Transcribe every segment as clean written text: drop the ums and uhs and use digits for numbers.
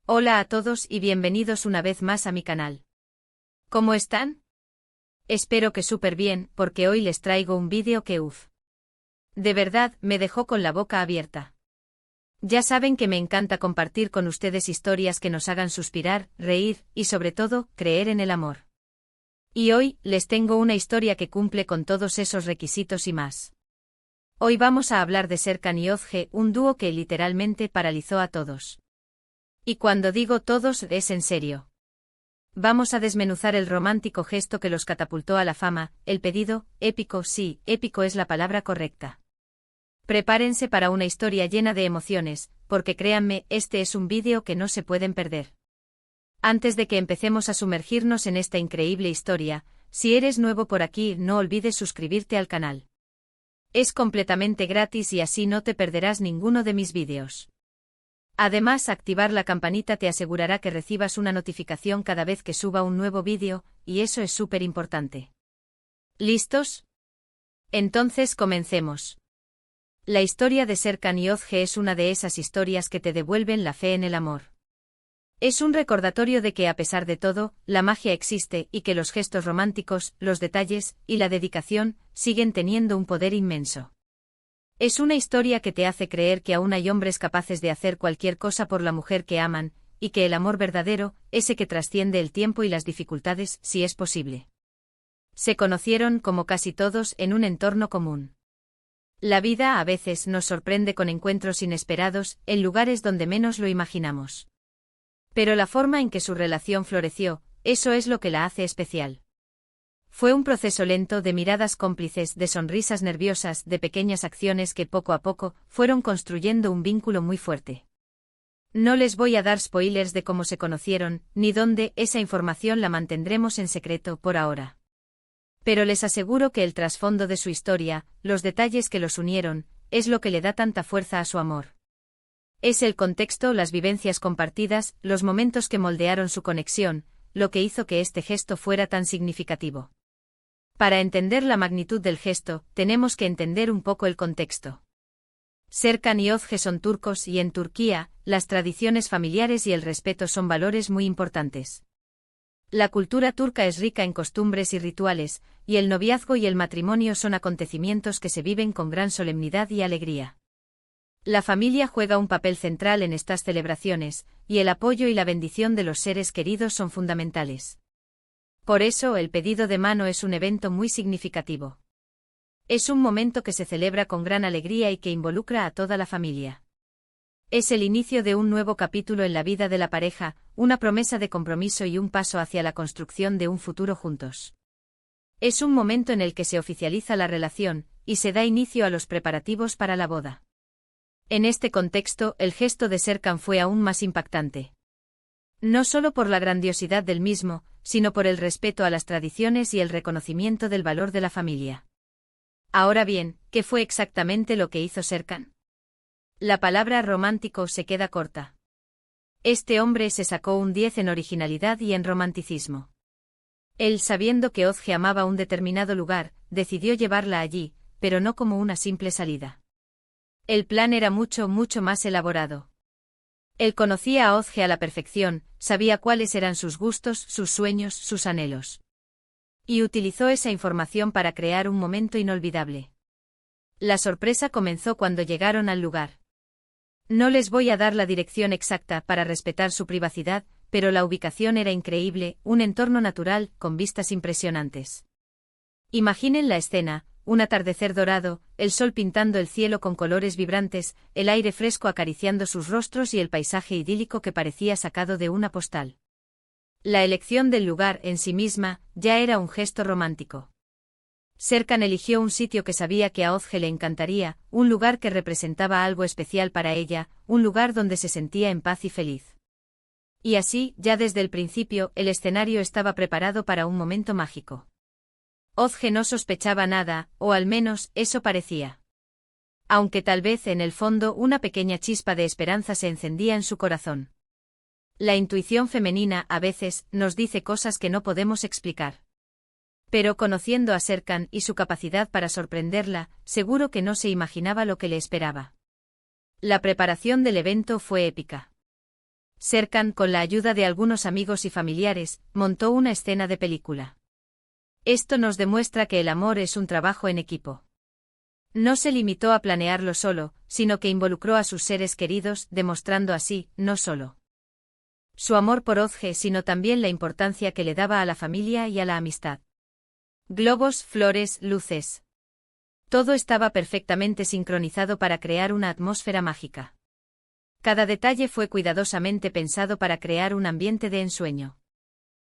Hola a todos y bienvenidos una vez más a mi canal. ¿Cómo están? Espero que súper bien, porque hoy les traigo un vídeo que de verdad, me dejó con la boca abierta. Ya saben que me encanta compartir con ustedes historias que nos hagan suspirar, reír y sobre todo, creer en el amor. Y hoy, les tengo una historia que cumple con todos esos requisitos y más. Hoy vamos a hablar de Serkan y Özge, un dúo que literalmente paralizó a todos. Y cuando digo todos, es en serio. Vamos a desmenuzar el romántico gesto que los catapultó a la fama, el pedido, épico, sí, épico es la palabra correcta. Prepárense para una historia llena de emociones, porque créanme, este es un vídeo que no se pueden perder. Antes de que empecemos a sumergirnos en esta increíble historia, si eres nuevo por aquí, no olvides suscribirte al canal. Es completamente gratis y así no te perderás ninguno de mis vídeos. Además, activar la campanita te asegurará que recibas una notificación cada vez que suba un nuevo vídeo, y eso es súper importante. ¿Listos? Entonces comencemos. La historia de Serkan y Özge es una de esas historias que te devuelven la fe en el amor. Es un recordatorio de que a pesar de todo, la magia existe y que los gestos románticos, los detalles y la dedicación siguen teniendo un poder inmenso. Es una historia que te hace creer que aún hay hombres capaces de hacer cualquier cosa por la mujer que aman, y que el amor verdadero, ese que trasciende el tiempo y las dificultades, si es posible. Se conocieron, como casi todos, en un entorno común. La vida a veces nos sorprende con encuentros inesperados, en lugares donde menos lo imaginamos. Pero la forma en que su relación floreció, eso es lo que la hace especial. Fue un proceso lento de miradas cómplices, de sonrisas nerviosas, de pequeñas acciones que poco a poco fueron construyendo un vínculo muy fuerte. No les voy a dar spoilers de cómo se conocieron, ni dónde, esa información la mantendremos en secreto por ahora. Pero les aseguro que el trasfondo de su historia, los detalles que los unieron, es lo que le da tanta fuerza a su amor. Es el contexto, las vivencias compartidas, los momentos que moldearon su conexión, lo que hizo que este gesto fuera tan significativo. Para entender la magnitud del gesto, tenemos que entender un poco el contexto. Serkan y Özge son turcos y en Turquía, las tradiciones familiares y el respeto son valores muy importantes. La cultura turca es rica en costumbres y rituales, y el noviazgo y el matrimonio son acontecimientos que se viven con gran solemnidad y alegría. La familia juega un papel central en estas celebraciones, y el apoyo y la bendición de los seres queridos son fundamentales. Por eso, el pedido de mano es un evento muy significativo. Es un momento que se celebra con gran alegría y que involucra a toda la familia. Es el inicio de un nuevo capítulo en la vida de la pareja, una promesa de compromiso y un paso hacia la construcción de un futuro juntos. Es un momento en el que se oficializa la relación, y se da inicio a los preparativos para la boda. En este contexto, el gesto de Serkan fue aún más impactante. No solo por la grandiosidad del mismo, sino por el respeto a las tradiciones y el reconocimiento del valor de la familia. Ahora bien, ¿qué fue exactamente lo que hizo Serkan? La palabra romántico se queda corta. Este hombre se sacó un 10 en originalidad y en romanticismo. Él, sabiendo que Özge amaba un determinado lugar, decidió llevarla allí, pero no como una simple salida. El plan era mucho más elaborado. Él conocía a Özge a la perfección, sabía cuáles eran sus gustos, sus sueños, sus anhelos. Y utilizó esa información para crear un momento inolvidable. La sorpresa comenzó cuando llegaron al lugar. No les voy a dar la dirección exacta para respetar su privacidad, pero la ubicación era increíble, un entorno natural, con vistas impresionantes. Imaginen la escena. Un atardecer dorado, el sol pintando el cielo con colores vibrantes, el aire fresco acariciando sus rostros y el paisaje idílico que parecía sacado de una postal. La elección del lugar en sí misma ya era un gesto romántico. Serkan eligió un sitio que sabía que a Özge le encantaría, un lugar que representaba algo especial para ella, un lugar donde se sentía en paz y feliz. Y así, ya desde el principio, el escenario estaba preparado para un momento mágico. Özge no sospechaba nada, o al menos, eso parecía. Aunque tal vez en el fondo una pequeña chispa de esperanza se encendía en su corazón. La intuición femenina, a veces, nos dice cosas que no podemos explicar. Pero conociendo a Serkan y su capacidad para sorprenderla, seguro que no se imaginaba lo que le esperaba. La preparación del evento fue épica. Serkan, con la ayuda de algunos amigos y familiares, montó una escena de película. Esto nos demuestra que el amor es un trabajo en equipo. No se limitó a planearlo solo, sino que involucró a sus seres queridos, demostrando así, no solo su amor por Özge, sino también la importancia que le daba a la familia y a la amistad. Globos, flores, luces. Todo estaba perfectamente sincronizado para crear una atmósfera mágica. Cada detalle fue cuidadosamente pensado para crear un ambiente de ensueño.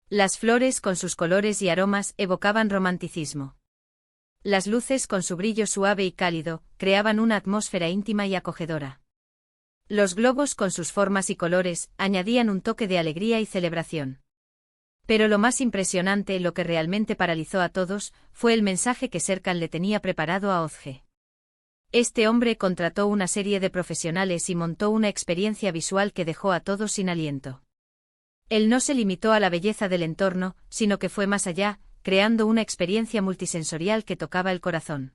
Las flores, con sus colores y aromas, evocaban romanticismo. Las luces, con su brillo suave y cálido, creaban una atmósfera íntima y acogedora. Los globos, con sus formas y colores, añadían un toque de alegría y celebración. Pero lo más impresionante, lo que realmente paralizó a todos, fue el mensaje que Serkan le tenía preparado a Özge. Este hombre contrató una serie de profesionales y montó una experiencia visual que dejó a todos sin aliento. Él no se limitó a la belleza del entorno, sino que fue más allá, creando una experiencia multisensorial que tocaba el corazón.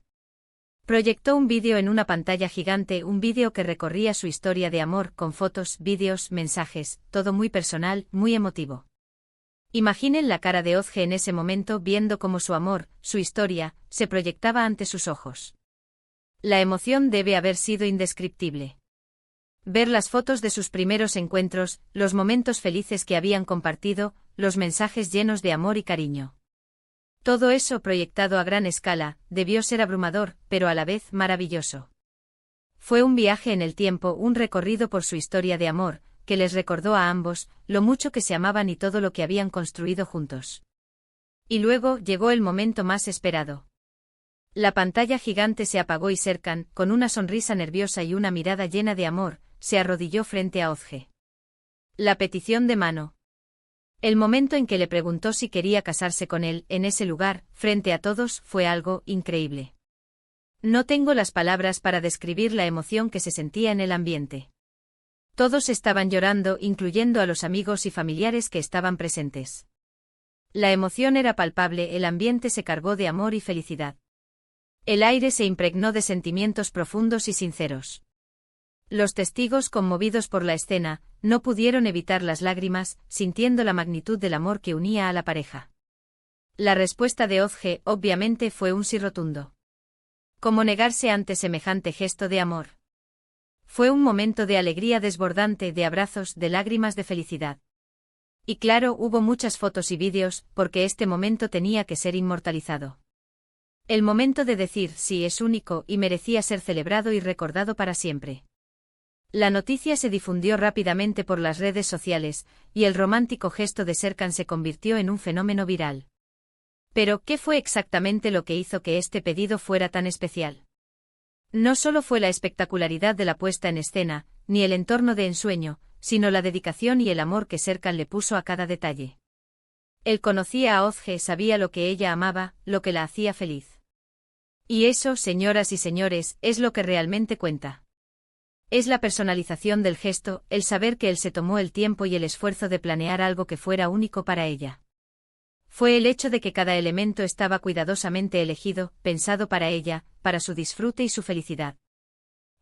Proyectó un vídeo en una pantalla gigante, un vídeo que recorría su historia de amor, con fotos, vídeos, mensajes, todo muy personal, muy emotivo. Imaginen la cara de Özge en ese momento viendo cómo su amor, su historia, se proyectaba ante sus ojos. La emoción debe haber sido indescriptible. Ver las fotos de sus primeros encuentros, los momentos felices que habían compartido, los mensajes llenos de amor y cariño. Todo eso proyectado a gran escala, debió ser abrumador, pero a la vez maravilloso. Fue un viaje en el tiempo, un recorrido por su historia de amor, que les recordó a ambos lo mucho que se amaban y todo lo que habían construido juntos. Y luego llegó el momento más esperado. La pantalla gigante se apagó y Serkan, con una sonrisa nerviosa y una mirada llena de amor, se arrodilló frente a Özge. La petición de mano. El momento en que le preguntó si quería casarse con él, en ese lugar, frente a todos, fue algo increíble. No tengo las palabras para describir la emoción que se sentía en el ambiente. Todos estaban llorando, incluyendo a los amigos y familiares que estaban presentes. La emoción era palpable, el ambiente se cargó de amor y felicidad. El aire se impregnó de sentimientos profundos y sinceros. Los testigos, conmovidos por la escena, no pudieron evitar las lágrimas, sintiendo la magnitud del amor que unía a la pareja. La respuesta de Özge, obviamente, fue un sí rotundo. ¿Cómo negarse ante semejante gesto de amor? Fue un momento de alegría desbordante, de abrazos, de lágrimas de felicidad. Y claro, hubo muchas fotos y vídeos, porque este momento tenía que ser inmortalizado. El momento de decir sí es único y merecía ser celebrado y recordado para siempre. La noticia se difundió rápidamente por las redes sociales, y el romántico gesto de Serkan se convirtió en un fenómeno viral. Pero, ¿qué fue exactamente lo que hizo que este pedido fuera tan especial? No solo fue la espectacularidad de la puesta en escena, ni el entorno de ensueño, sino la dedicación y el amor que Serkan le puso a cada detalle. Él conocía a Özge, sabía lo que ella amaba, lo que la hacía feliz. Y eso, señoras y señores, es lo que realmente cuenta. Es la personalización del gesto, el saber que él se tomó el tiempo y el esfuerzo de planear algo que fuera único para ella. Fue el hecho de que cada elemento estaba cuidadosamente elegido, pensado para ella, para su disfrute y su felicidad.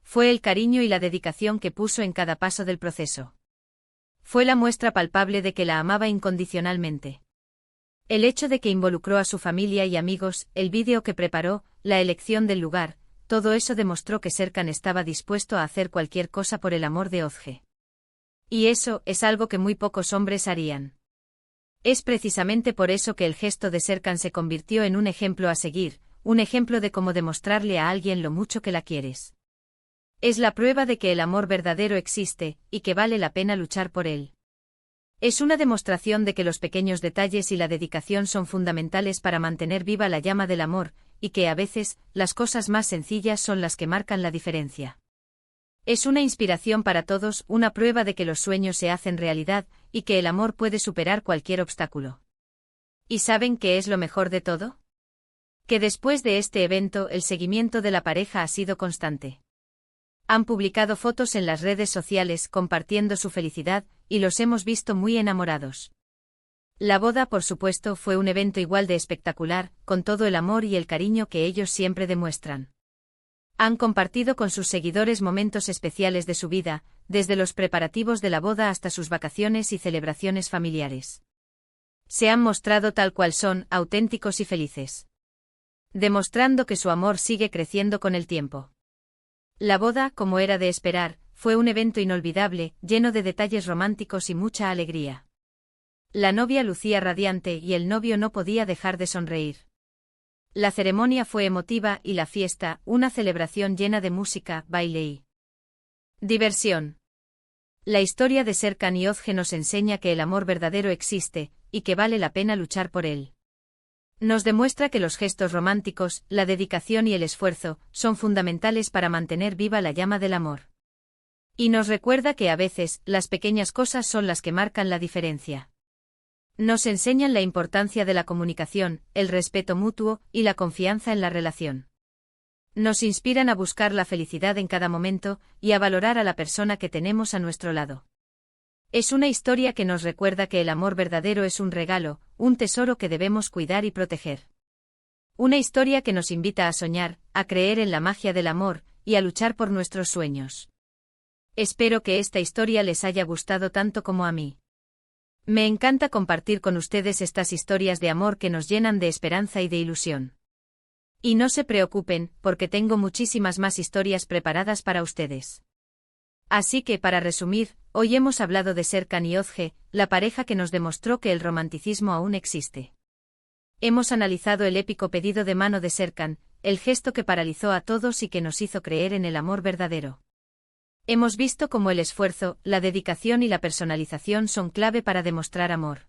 Fue el cariño y la dedicación que puso en cada paso del proceso. Fue la muestra palpable de que la amaba incondicionalmente. El hecho de que involucró a su familia y amigos, el vídeo que preparó, la elección del lugar, todo eso demostró que Serkan estaba dispuesto a hacer cualquier cosa por el amor de Özge. Y eso es algo que muy pocos hombres harían. Es precisamente por eso que el gesto de Serkan se convirtió en un ejemplo a seguir, un ejemplo de cómo demostrarle a alguien lo mucho que la quieres. Es la prueba de que el amor verdadero existe, y que vale la pena luchar por él. Es una demostración de que los pequeños detalles y la dedicación son fundamentales para mantener viva la llama del amor, y que a veces, las cosas más sencillas son las que marcan la diferencia. Es una inspiración para todos, una prueba de que los sueños se hacen realidad, y que el amor puede superar cualquier obstáculo. ¿Y saben qué es lo mejor de todo? Que después de este evento el seguimiento de la pareja ha sido constante. Han publicado fotos en las redes sociales compartiendo su felicidad, y los hemos visto muy enamorados. La boda, por supuesto, fue un evento igual de espectacular, con todo el amor y el cariño que ellos siempre demuestran. Han compartido con sus seguidores momentos especiales de su vida, desde los preparativos de la boda hasta sus vacaciones y celebraciones familiares. Se han mostrado tal cual son, auténticos y felices, demostrando que su amor sigue creciendo con el tiempo. La boda, como era de esperar, fue un evento inolvidable, lleno de detalles románticos y mucha alegría. La novia lucía radiante y el novio no podía dejar de sonreír. La ceremonia fue emotiva y la fiesta, una celebración llena de música, baile y diversión. La historia de Serkan y Özge nos enseña que el amor verdadero existe, y que vale la pena luchar por él. Nos demuestra que los gestos románticos, la dedicación y el esfuerzo, son fundamentales para mantener viva la llama del amor. Y nos recuerda que a veces, las pequeñas cosas son las que marcan la diferencia. Nos enseñan la importancia de la comunicación, el respeto mutuo y la confianza en la relación. Nos inspiran a buscar la felicidad en cada momento y a valorar a la persona que tenemos a nuestro lado. Es una historia que nos recuerda que el amor verdadero es un regalo, un tesoro que debemos cuidar y proteger. Una historia que nos invita a soñar, a creer en la magia del amor y a luchar por nuestros sueños. Espero que esta historia les haya gustado tanto como a mí. Me encanta compartir con ustedes estas historias de amor que nos llenan de esperanza y de ilusión. Y no se preocupen, porque tengo muchísimas más historias preparadas para ustedes. Así que, para resumir, hoy hemos hablado de Serkan y Özge, la pareja que nos demostró que el romanticismo aún existe. Hemos analizado el épico pedido de mano de Serkan, el gesto que paralizó a todos y que nos hizo creer en el amor verdadero. Hemos visto cómo el esfuerzo, la dedicación y la personalización son clave para demostrar amor.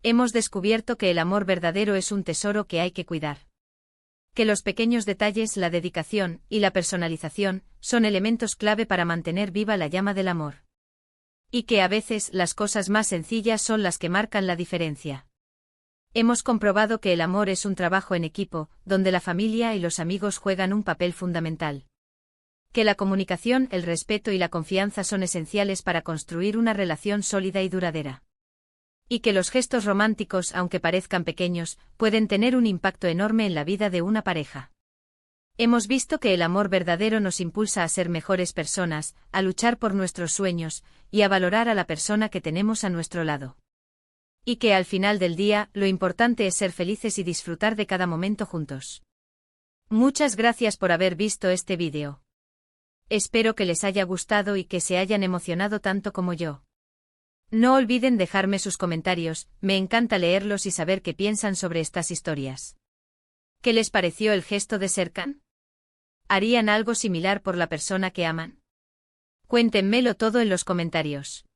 Hemos descubierto que el amor verdadero es un tesoro que hay que cuidar. Que los pequeños detalles, la dedicación y la personalización son elementos clave para mantener viva la llama del amor. Y que a veces las cosas más sencillas son las que marcan la diferencia. Hemos comprobado que el amor es un trabajo en equipo, donde la familia y los amigos juegan un papel fundamental. Que la comunicación, el respeto y la confianza son esenciales para construir una relación sólida y duradera. Y que los gestos románticos, aunque parezcan pequeños, pueden tener un impacto enorme en la vida de una pareja. Hemos visto que el amor verdadero nos impulsa a ser mejores personas, a luchar por nuestros sueños, y a valorar a la persona que tenemos a nuestro lado. Y que al final del día, lo importante es ser felices y disfrutar de cada momento juntos. Muchas gracias por haber visto este vídeo. Espero que les haya gustado y que se hayan emocionado tanto como yo. No olviden dejarme sus comentarios, me encanta leerlos y saber qué piensan sobre estas historias. ¿Qué les pareció el gesto de Serkan? ¿Harían algo similar por la persona que aman? Cuéntenmelo todo en los comentarios.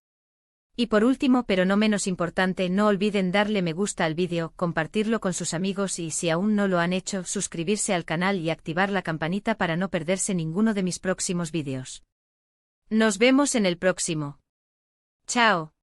Y por último, pero no menos importante, no olviden darle me gusta al vídeo, compartirlo con sus amigos y, si aún no lo han hecho, suscribirse al canal y activar la campanita para no perderse ninguno de mis próximos vídeos. Nos vemos en el próximo. Chao.